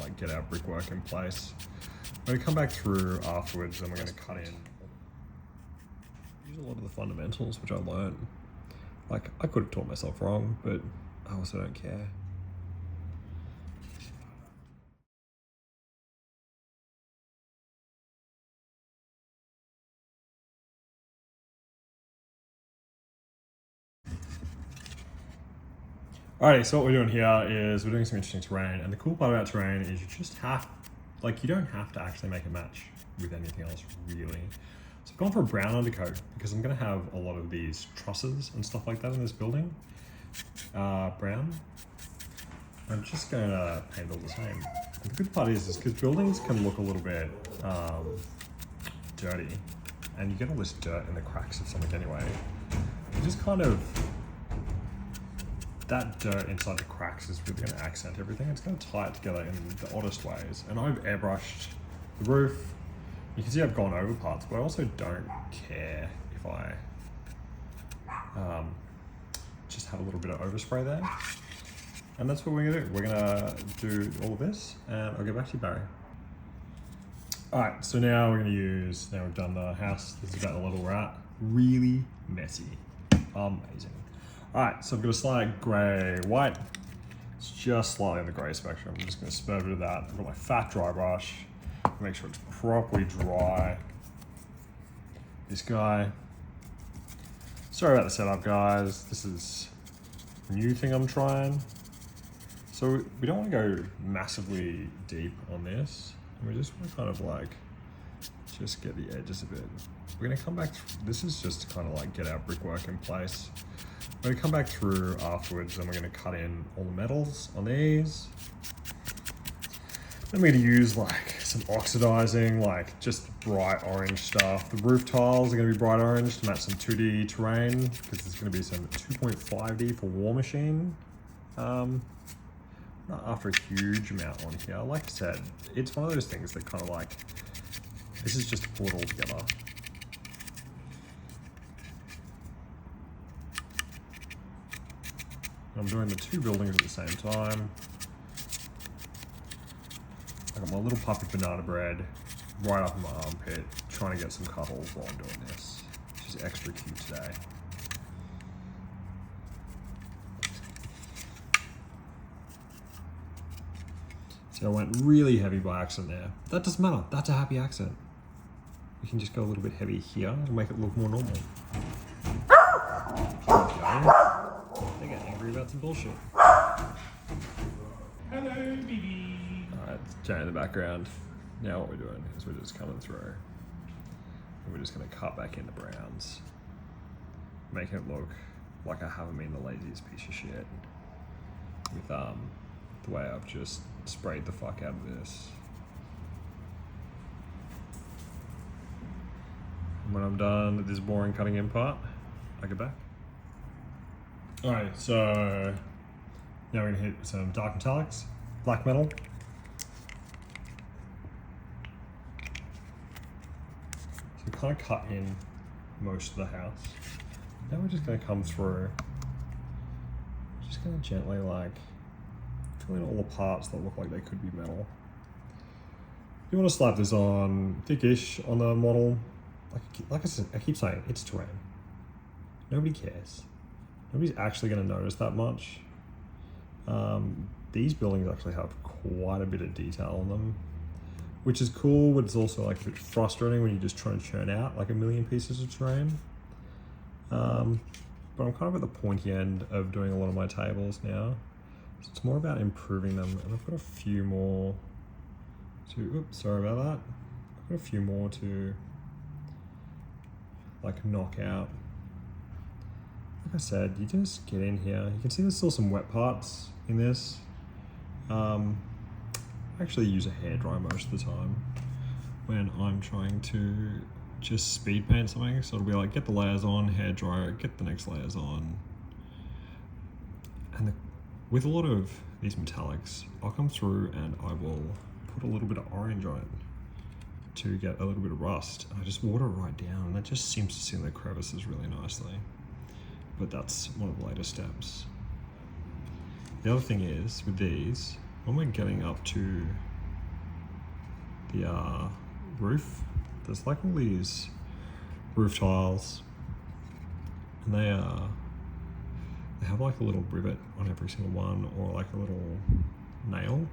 like get our brickwork in place. I'm going to come back through afterwards and we're going to cut in. Use a lot of the fundamentals which I learned. Like, I could have taught myself wrong, but I also don't care. Alrighty, so what we're doing here is we're doing some interesting terrain, and the cool part about terrain is you just have, like, you don't have to actually make a match with anything else, really. So I've gone for a brown undercoat because I'm going to have a lot of these trusses and stuff like that in this building. Brown. I'm just going to paint all the same. And the good part is because buildings can look a little bit dirty, and you get all this dirt in the cracks of something anyway. You just kind of, that dirt inside the cracks is really going to accent everything. It's going to tie it together in the oddest ways. And I've airbrushed the roof. You can see I've gone over parts, but I also don't care if I just have a little bit of overspray there. And that's what we're going to do. We're going to do all of this, and I'll get back to you, Barry. All right, so now we're going to use, now we've done the house. This is about the level we're at. Really messy. Amazing. All right, so I've got a slight gray, white. It's just slightly in the gray spectrum. I'm just gonna spur a bit of that. I've got my fat dry brush. Make sure it's properly dry. This guy. Sorry about the setup, guys. This is a new thing I'm trying. So we don't want to go massively deep on this. We just want to kind of like, just get the edges a bit. We're gonna come back, this is just to kind of like get our brickwork in place. We're going to come back through afterwards and we're going to cut in all the metals on these. Then we're going to use like some oxidizing, like just bright orange stuff. The roof tiles are going to be bright orange to match some 2D terrain because there's going to be some 2.5D for Warmachine. Not after a huge amount on here. Like I said, it's one of those things that kind of like, this is just to pull it all together. I'm doing the two buildings at the same time. I got my little puppy banana bread right up in my armpit, trying to get some cuddles while I'm doing this. She's extra cute today. So I went really heavy by accident there. That doesn't matter, that's a happy accent. We can just go a little bit heavy here and make it look more normal. They get angry about some bullshit. Hello, baby. Alright, Jay in the background. Now what we're doing is we're just coming through. And we're just going to cut back into browns. Make it look like I haven't been the laziest piece of shit. With the way I've just sprayed the fuck out of this. And when I'm done with this boring cutting in part, I get back. Alright, so now we're going to hit some dark metallics, black metal. So we kind of cut in most of the house. Now we're just going to come through, just going to gently like fill in all the parts that look like they could be metal. You want to slap this on thickish on the model. Like I said, I keep saying, it's terrain. Nobody cares. Nobody's actually going to notice that much. These buildings actually have quite a bit of detail on them, which is cool, but it's also like a bit frustrating when you're just trying to churn out like a million pieces of terrain. But I'm kind of at the pointy end of doing a lot of my tables now. So it's more about improving them, and I've got a few more to, oops, sorry about that. I've got a few more to like knock out. Like I said, you just get in here. You can see there's still some wet parts in this. I actually use a hairdryer most of the time when I'm trying to just speed paint something. So it'll be like, get the layers on, hairdryer, get the next layers on. And with a lot of these metallics, I'll come through and I will put a little bit of orange on it to get a little bit of rust. And I just water it right down, and that just seems to seal the crevices really nicely. But that's one of the later steps. The other thing is, with these, when we're getting up to the roof. There's like all these roof tiles, and they have like a little rivet on every single one, or like a little nail.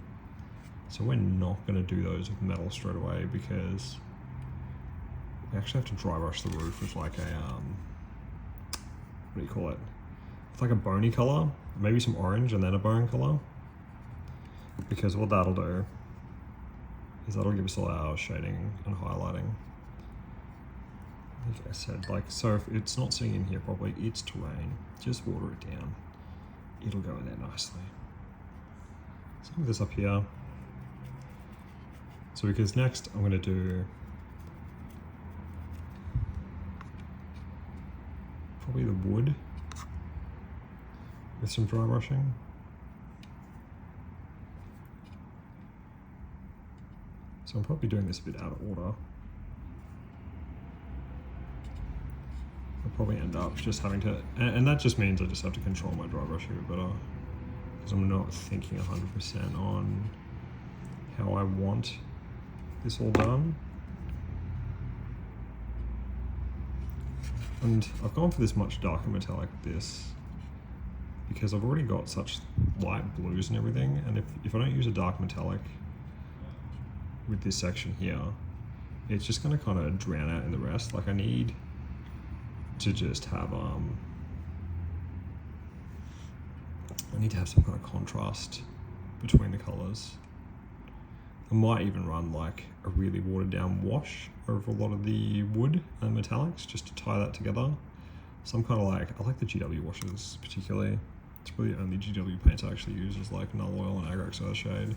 So we're not going to do those with metal straight away, because we actually have to dry brush the roof with like a what do you call it? It's like a bony color, maybe some orange and then a bone color. Because what that'll do is that'll give us all our shading and highlighting. Like I said, like, so if it's not sitting in here properly, it's terrain. Just water it down. It'll go in there nicely. So move this up here. So because next I'm going to do probably the wood with some dry brushing. So I'm probably doing this a bit out of order. I'll probably end up just having to, and that just means I just have to control my dry brush a bit better, because I'm not thinking 100% on how I want this all done. And I've gone for this much darker metallic with this because I've already got such light blues and everything, and if I don't use a dark metallic with this section here, it's just going to kind of drown out in the rest. Like, I need to just have I need to have some kind of contrast between the colors. I might even run like a really watered down wash over a lot of the wood and metallics just to tie that together. Some kind of like, I like the GW washes particularly. It's really the only GW paints I actually use is like Null Oil and Agrax Earthshade.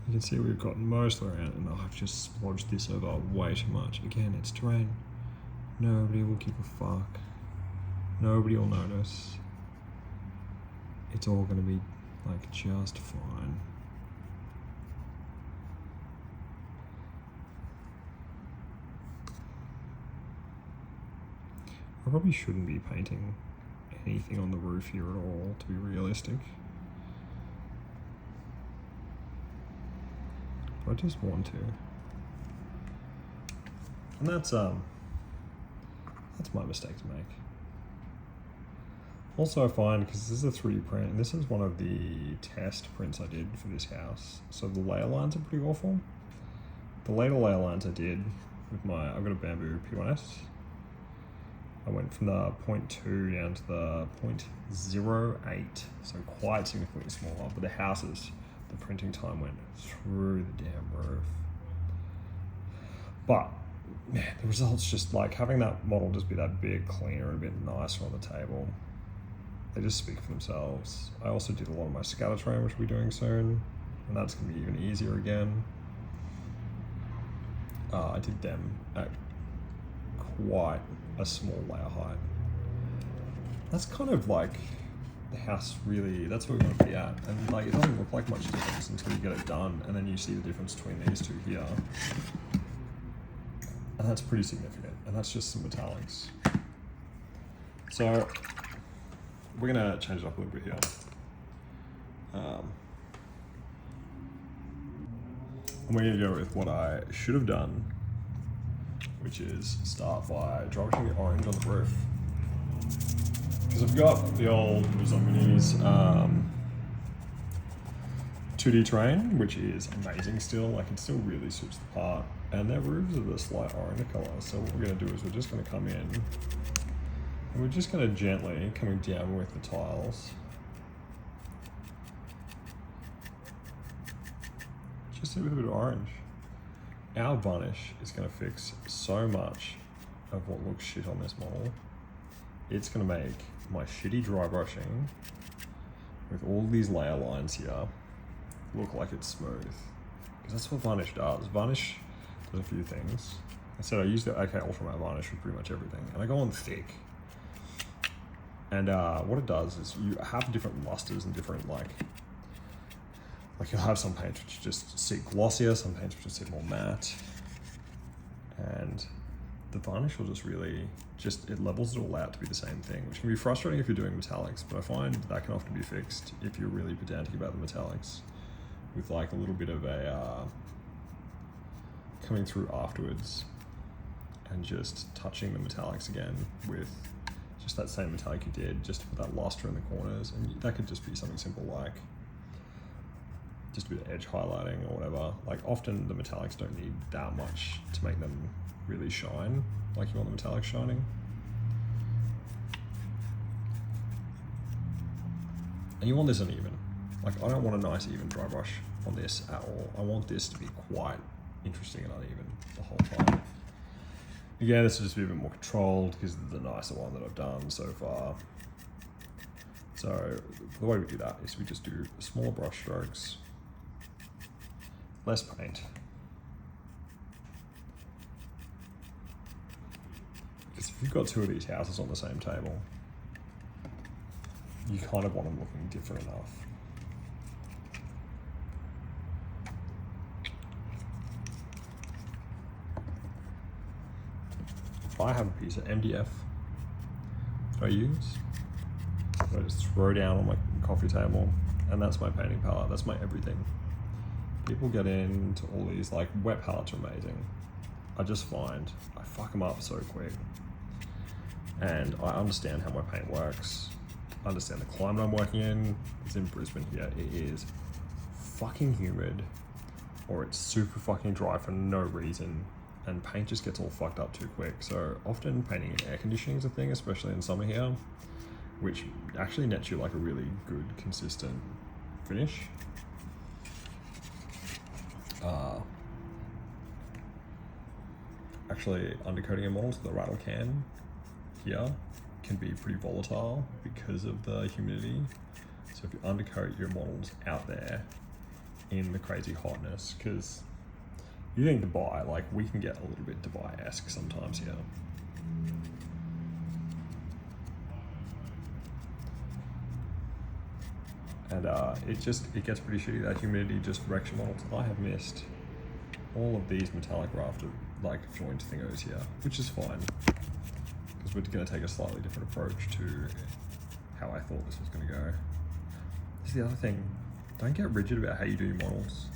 You can see we've got most around, and I've just splodged this over way too much. Again, it's terrain. Nobody will give a fuck. Nobody will notice. It's all going to be like just fine. I probably shouldn't be painting anything on the roof here at all, to be realistic. I just want to, and that's my mistake to make. Also, I find, because this is a 3D print, and this is one of the test prints I did for this house, so the layer lines are pretty awful. The later layer lines I did with I've got a bamboo P1S. I went from the 0.2 down to the 0.08, so quite significantly smaller, but the houses, the printing time went through the damn roof. But man, the results, just like having that model just be that bit cleaner and a bit nicer on the table, they just speak for themselves. I also did a lot of my scatter terrain, which we'll be doing soon, and that's going to be even easier again. I did them at quite a small layer height. That's kind of like the house, really, that's where we're going to be at, and like it doesn't look like much difference until you get it done, and then you see the difference between these two here, and that's pretty significant, and that's just some metallics. So we're going to change it up a little bit here. And we're going to go with what I should have done, which is start by dry brushing the orange on the roof. Because I've got the old Minis 2D terrain, which is amazing still, like it still really suits the part, and their roofs are this light orange color. So what we're going to do is we're just going to come in, and we're just going to gently coming down with the tiles, just with a bit of orange. Our varnish is going to fix so much of what looks shit on this model. It's going to make my shitty dry brushing with all these layer lines here look like it's smooth. Because that's what varnish does. Varnish does a few things. I said I use the AK Ultra Matte varnish for pretty much everything, and I go on thick. And what it does is you have different lusters and different like you'll have some paints which just sit glossier, some paints which just sit more matte. And the varnish will just really, it levels it all out to be the same thing, which can be frustrating if you're doing metallics, but I find that can often be fixed if you're really pedantic about the metallics, with like a little bit of a coming through afterwards and just touching the metallics again with just that same metallic you did, just to put that luster in the corners. And that could just be something simple like just a bit of edge highlighting or whatever. Like often the metallics don't need that much to make them really shine like you want the metallics shining. And you want this uneven. Like I don't want a nice even dry brush on this at all. I want this to be quite interesting and uneven the whole time. Again, this will just be a bit more controlled because it's the nicer one that I've done so far. So the way we do that is we just do smaller brush strokes, less paint. Because if you've got two of these houses on the same table, you kind of want them looking different enough. I have a piece of MDF that I use. I just throw down on my coffee table, and that's my painting palette. That's my everything. People get into all these, like, wet palettes are amazing. I just find I fuck them up so quick. And I understand how my paint works. I understand the climate I'm working in. It's in Brisbane here. It is fucking humid, or it's super fucking dry for no reason. And paint just gets all fucked up too quick. So often painting in air conditioning is a thing, especially in summer here, which actually nets you like a really good, consistent finish. Actually, undercoating your models with a rattle can here can be pretty volatile because of the humidity. So if you undercoat your models out there in the crazy hotness, because you think Dubai, like we can get a little bit Dubai-esque sometimes here. And it gets pretty shitty. That humidity just wrecks your models. I have missed all of these metallic rafter, like joint thingos here, which is fine, because we're gonna take a slightly different approach to how I thought this was gonna go. This is the other thing, don't get rigid about how you do your models.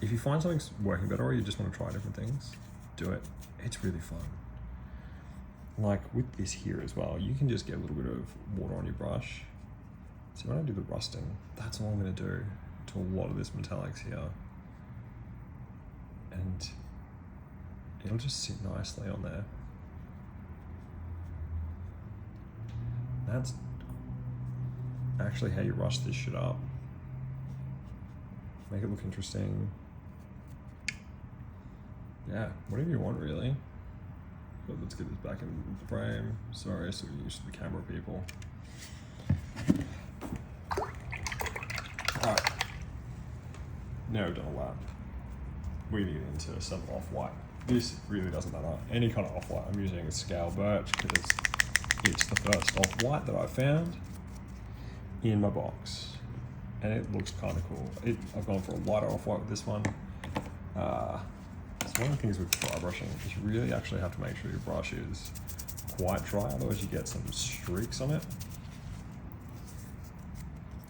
If you find something's working better or you just want to try different things, do it. It's really fun. Like with this here as well, you can just get a little bit of water on your brush. So when I do the rusting, that's all I'm going to do to a lot of this metallics here. And it'll just sit nicely on there. That's actually how you rush this shit up. Make it look interesting. Yeah, whatever you want really. But let's get this back in the frame. Sorry, so we're used to the camera people. Alright. Now we've done a lap. We need into some off-white. This really doesn't matter. Any kind of off-white. I'm using scale birch because it's the first off-white that I found in my box. And it looks kind of cool. I've gone for a lighter off-white with this one. So one of the things with dry brushing is you really actually have to make sure your brush is quite dry, otherwise you get some streaks on it.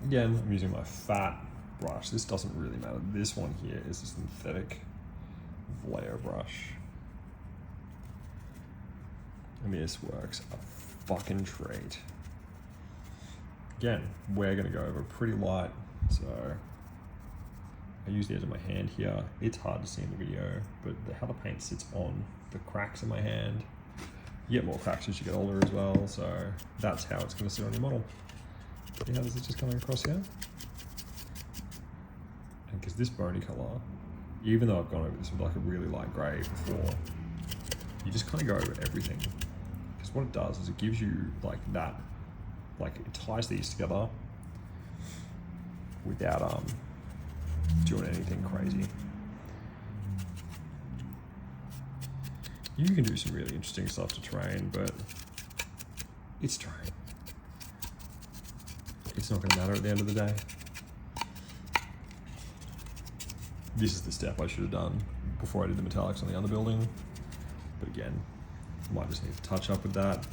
Again, I'm using my fat brush. This doesn't really matter. This one here is a synthetic Vlayer brush. And this works a fucking treat. Again, we're gonna go over pretty light, so I use the edge of my hand here. It's hard to see in the video, but how the paint sits on the cracks in my hand, you get more cracks as you get older as well, so that's how it's gonna sit on your model. See how this is just coming across here? And because this bony color, even though I've gone over this with like a really light gray before, you just kind of go over everything. Because what it does is it gives you like that, like it ties these together without doing anything crazy. You can do some really interesting stuff to terrain, but it's terrain. It's not gonna matter at the end of the day. This is the step I should have done before I did the metallics on the underbuilding. But again, Might just need to touch up with that.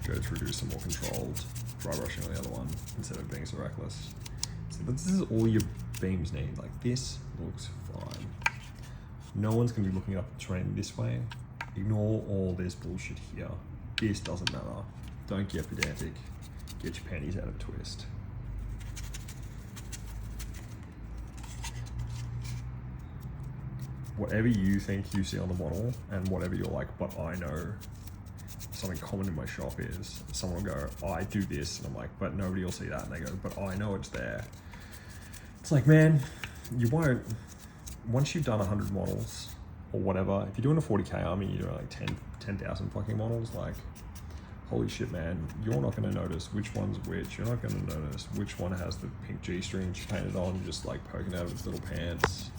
Go through, do some more controlled dry brushing on the other one instead of being so reckless. So this is all your beams need. Like this looks fine. No one's gonna be looking up the terrain this way. Ignore all this bullshit here. This doesn't matter. Don't get pedantic. Get your panties out of a twist. Whatever you think you see on the model and whatever you're like, but I know something common in my shop is someone will go, oh, I do this. And I'm like, but nobody will see that. And they go, but I know it's there. It's like, man, you won't, once you've done 100 models or whatever, if you're doing a 40K army, you're doing like 10,000 fucking models, like, holy shit, man, you're not gonna notice which one's which. You're not gonna notice which one has the pink G-string painted on, just like poking out of its little pants.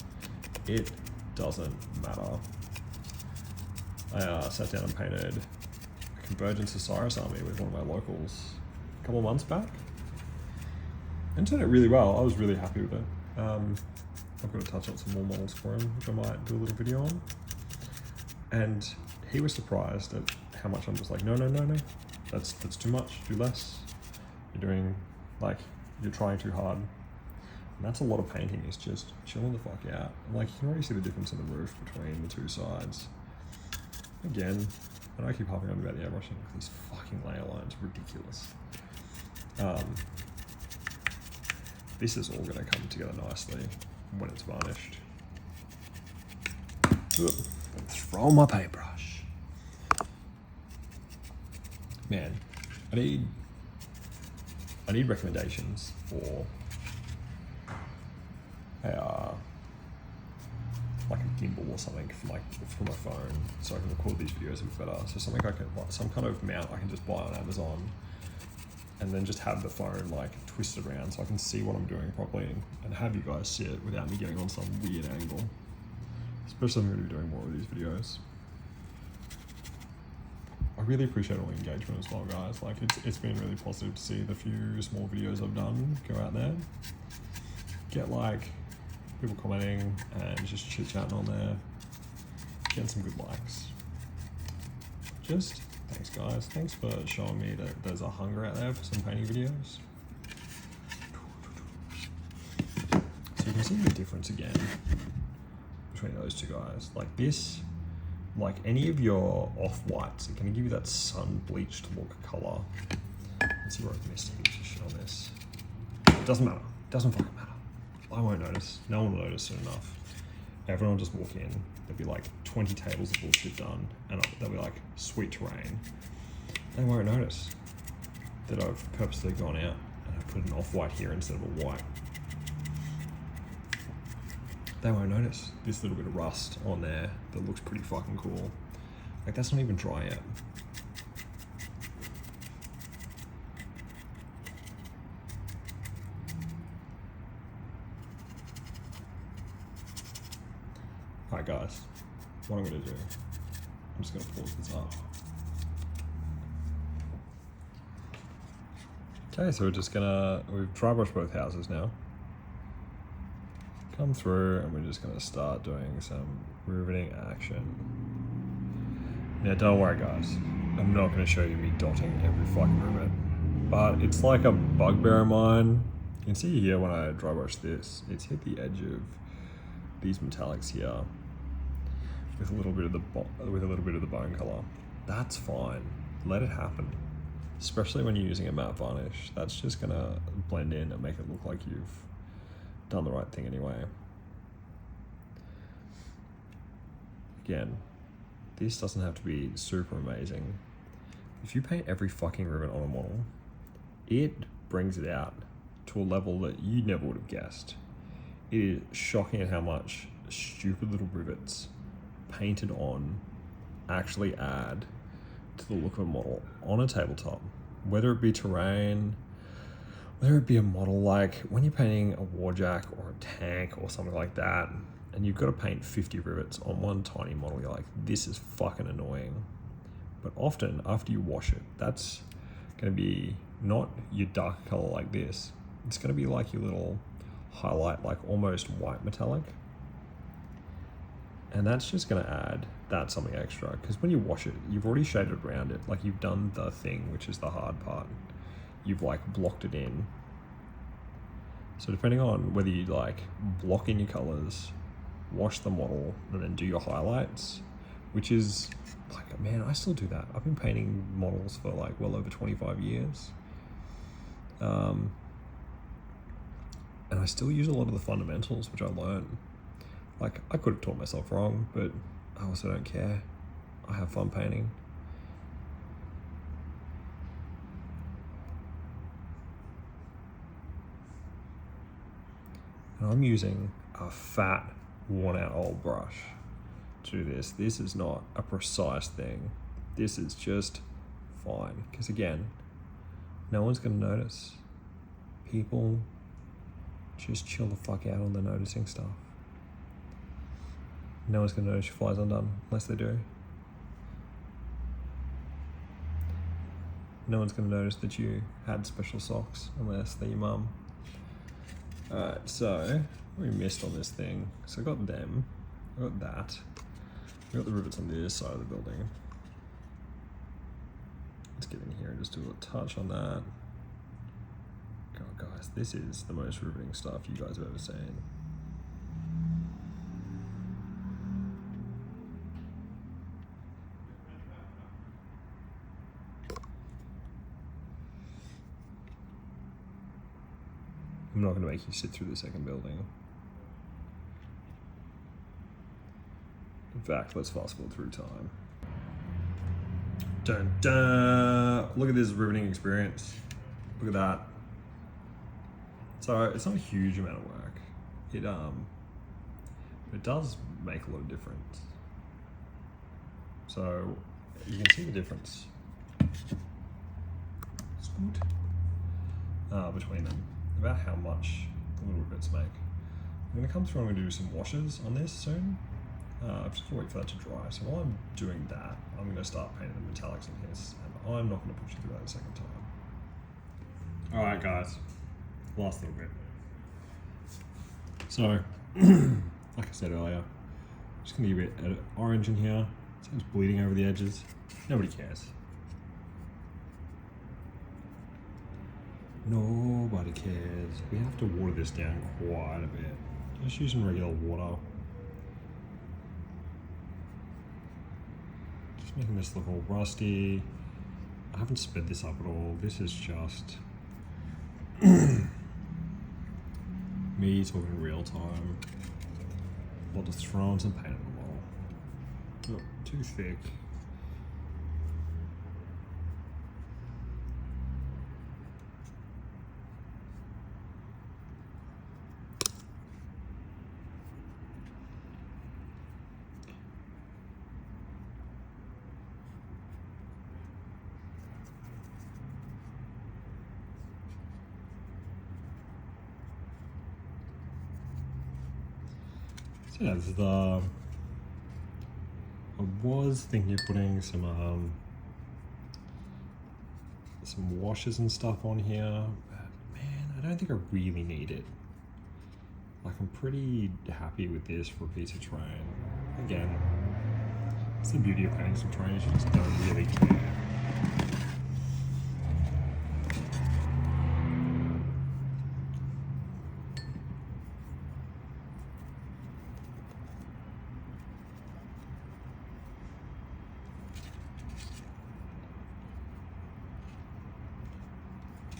It doesn't matter. I sat down and painted a Convergence Osiris army with one of my locals a couple of months back. And turned out really well. I was really happy with it. I've got to touch up some more models for him, which I might do a little video on. And he was surprised at how much I'm just like, no, that's too much, do less. You're doing, like, you're trying too hard. And that's a lot of painting, is just chilling the fuck out. And like, you can already see the difference in the roof between the two sides. Again, I know I keep harping on about the airbrushing, these fucking layer lines, ridiculous. This is all gonna come together nicely when it's varnished. Throw my paintbrush. Man, I need recommendations for like a gimbal or something for my phone, so I can record these videos a bit better. So something I can, like, some kind of mount I can just buy on Amazon, and then just have the phone like twisted around so I can see what I'm doing properly and have you guys see it without me getting on some weird angle. Especially if I'm going to be doing more of these videos. I really appreciate all the engagement as well, guys. Like, it's been really positive to see the few small videos I've done go out there. Get like people commenting and just chit chatting on there. Getting some good likes. Just thanks, guys. Thanks for showing me that there's a hunger out there for some painting videos. So you can see the difference again between those two guys. Like this, like any of your off-whites are gonna give you that sun-bleached look color. Let's see where I've missed heaps of shit on this. It doesn't matter. It doesn't fucking matter. I won't notice. No one will notice soon enough. Everyone will just walk in. There'll be like 20 tables of bullshit done, and they'll be like, sweet terrain. They won't notice that I've purposely gone out and I've put an off-white here instead of a white. They won't notice this little bit of rust on there that looks pretty fucking cool. Like, that's not even dry yet. Alright guys, what I'm gonna do, I'm just gonna pause this up. Okay, so we've dry brushed both houses now. Come through and we're just gonna start doing some riveting action. Now don't worry guys, I'm not gonna show you me dotting every fucking rivet, but it's like a bugbear of mine. You can see here when I dry brush this, it's hit the edge of these metallics here with a little bit of the bone color. That's fine, let it happen. Especially when you're using a matte varnish, that's just gonna blend in and make it look like you've done the right thing anyway. Again, this doesn't have to be super amazing. If you paint every fucking rivet on a model, it brings it out to a level that you never would have guessed. It is shocking at how much stupid little rivets painted on actually add to the look of a model on a tabletop, whether it be terrain, whether it be a model like when you're painting a warjack or a tank or something like that, and you've got to paint 50 rivets on one tiny model, you're like, this is fucking annoying. But often after you wash it, that's going to be not your dark color like this. It's going to be like your little highlight, like almost white metallic. And that's just gonna add that something extra, because when you wash it, you've already shaded around it. Like, you've done the thing, which is the hard part. You've like blocked it in. So depending on whether you like block in your colors, wash the model, and then do your highlights, which is like, man, I still do that. I've been painting models for like well over 25 years. And I still use a lot of the fundamentals, which I learned. Like, I could have taught myself wrong, but I also don't care. I have fun painting. And I'm using a fat, worn out old brush to do this. This is not a precise thing. This is just fine. Because again, no one's gonna notice. People just chill the fuck out on the noticing stuff. No one's gonna notice your fly's undone, unless they do. No one's gonna notice that you had special socks, unless they're your mum. Alright, so, what we missed on this thing? So I got them, I got that. I got the rivets on this side of the building. Let's get in here and just do a touch on that. God, guys, this is the most riveting stuff you guys have ever seen. I'm not going to make you sit through the second building. In fact, let's fast forward through time. Dun dun! Look at this riveting experience. Look at that. So it's not a huge amount of work. It does make a lot of difference. So you can see the difference. It's good. Between them. About how much the little bits make. I'm going to come through and I'm going to do some washes on this soon. I've just got to wait for that to dry. So while I'm doing that, I'm going to start painting the metallics on this, and I'm not going to push you through that a second time. Alright guys, last little bit. So, like I said earlier, I'm just going to give it an orange in here. So it's bleeding over the edges. Nobody cares. Nobody cares. We have to water this down quite a bit. Just using regular water. Just making this look all rusty. I haven't sped this up at all. This is just me talking in real time. I'll just throw in some paint on the wall. Oh, too thick. So yeah, this is I was thinking of putting some washes and stuff on here, but man, I don't think I really need it. Like, I'm pretty happy with this for a piece of terrain. Again, it's the beauty of painting some terrain, you just don't really care.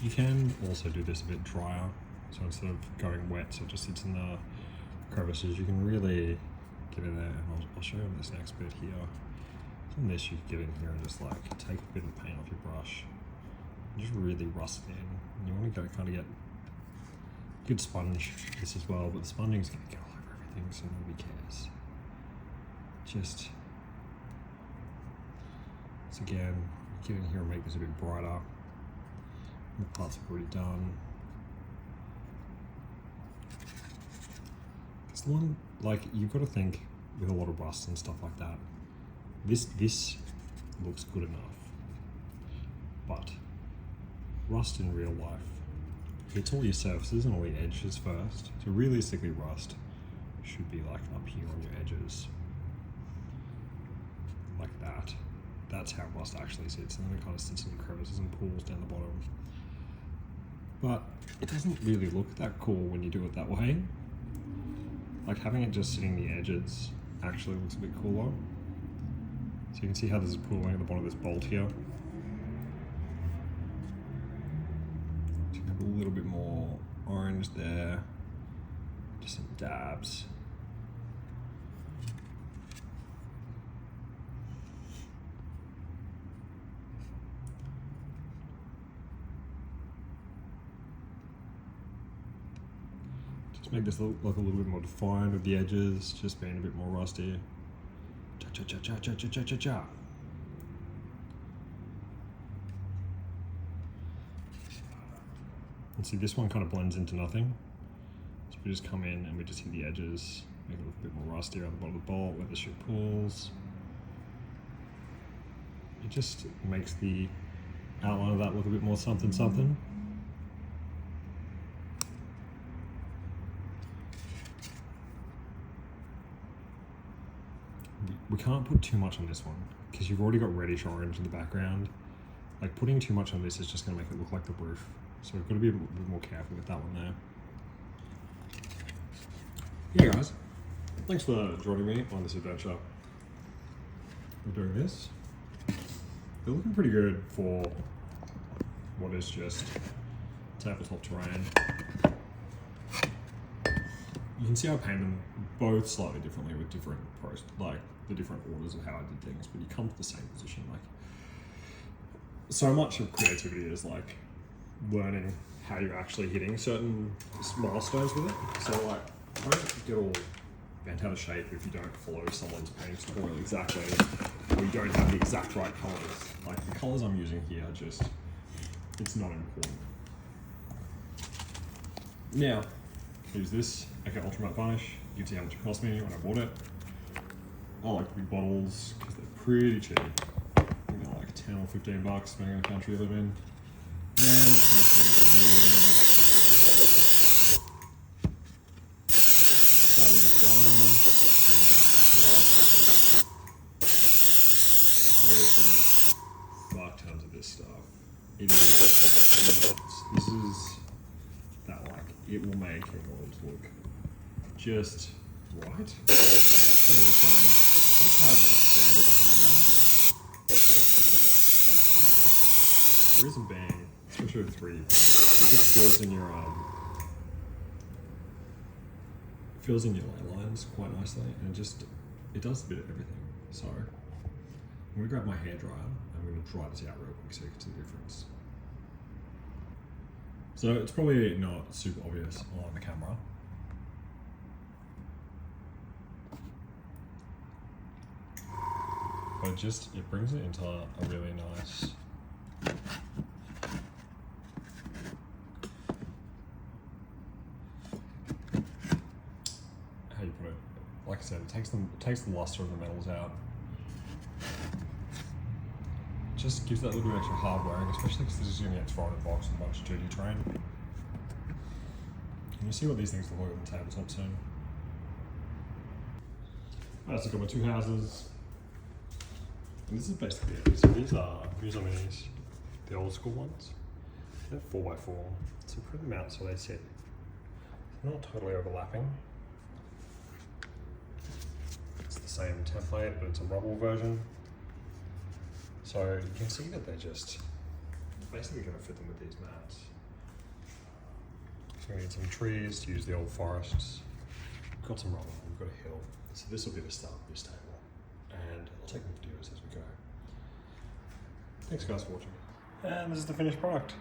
You can also do this a bit drier, so instead of going wet, so it just sits in the crevices, you can really get in there, and I'll show you on this next bit here. From this, you can get in here and just like take a bit of paint off your brush, and just really rust it in. And you want to kind of get good sponge this as well, but the sponging's going to go all over everything, so nobody cares. Just again, get in here and make this a bit brighter. The parts are already done. It's the one, like, you've got to think with a lot of rust and stuff like that. This looks good enough, but rust in real life hits all your surfaces and all your edges first. So realistically, rust should be like up here on your edges. that's how rust actually sits, and then it kind of sits in crevices and pools down the bottom. But it doesn't really look that cool when you do it that way. Like having it just sitting the edges actually looks a bit cooler. So you can see how this is pooling at the bottom of this bolt here. So you can have a little bit more orange there, just some dabs. Make this look like a little bit more defined with the edges, just being a bit more rusty. Cha-cha-cha-cha-cha-cha-cha-cha. And see, this one kind of blends into nothing. So we just come in and we just hit the edges, make it look a bit more rusty around the bottom of the bolt where the shoe pulls. It just makes the outline of that look a bit more something something. We can't put too much on this one because you've already got reddish orange in the background. Like putting too much on this is just going to make it look like the roof. So we've got to be a bit more careful with that one there. Yeah guys, thanks for joining me on this adventure. We're doing this. They're looking pretty good for what is just tabletop terrain. You can see I paint them both slightly differently with different like the different orders of how I did things, but you come to the same position. Like, so much of creativity is like learning how you're actually hitting certain milestones with it. So like, don't get all bent out of shape if you don't follow someone's painting tutorial exactly, or you don't have the exact right colors. Like the colors I'm using here are just, it's not important. Now, use this Ultra Matte Varnish. You can see how much it cost me when I bought it. I like big bottles because they're pretty cheap. I think they're like 10 or 15 bucks, depending on the country you live in. Then I'm just putting a new start at the bottom, and down the top. I use fuck tons of this stuff. It is, this is that like, it will make your world look just right. Let's have a fair bit around there. There is a bang, especially with 3. It just fills in your ley lines quite nicely, and it does a bit of everything. So I'm gonna grab my hairdryer and I'm gonna dry this out real quick so you can see the difference. So it's probably not super obvious on the camera. But it brings it into a really nice, how you put it, like I said, it takes the luster of the metals out. Just gives that little bit extra hard wearing, especially because this is going to get thrown in a box with a bunch of 2D terrain. And you see what these things look like on the tabletop soon. Alright, so I've got my 2 houses. And this is basically it. So these are minis, the old school ones. They're 4x4. So put them out so they sit not totally overlapping. It's the same template, but it's a rubble version. So you can see that they're just basically going to fit them with these mats. So we need some trees to use the old forests. We've got some rubble, we've got a hill. So this will be the start of this table. And I'll take them videos as we go. Thanks guys for watching. And this is the finished product.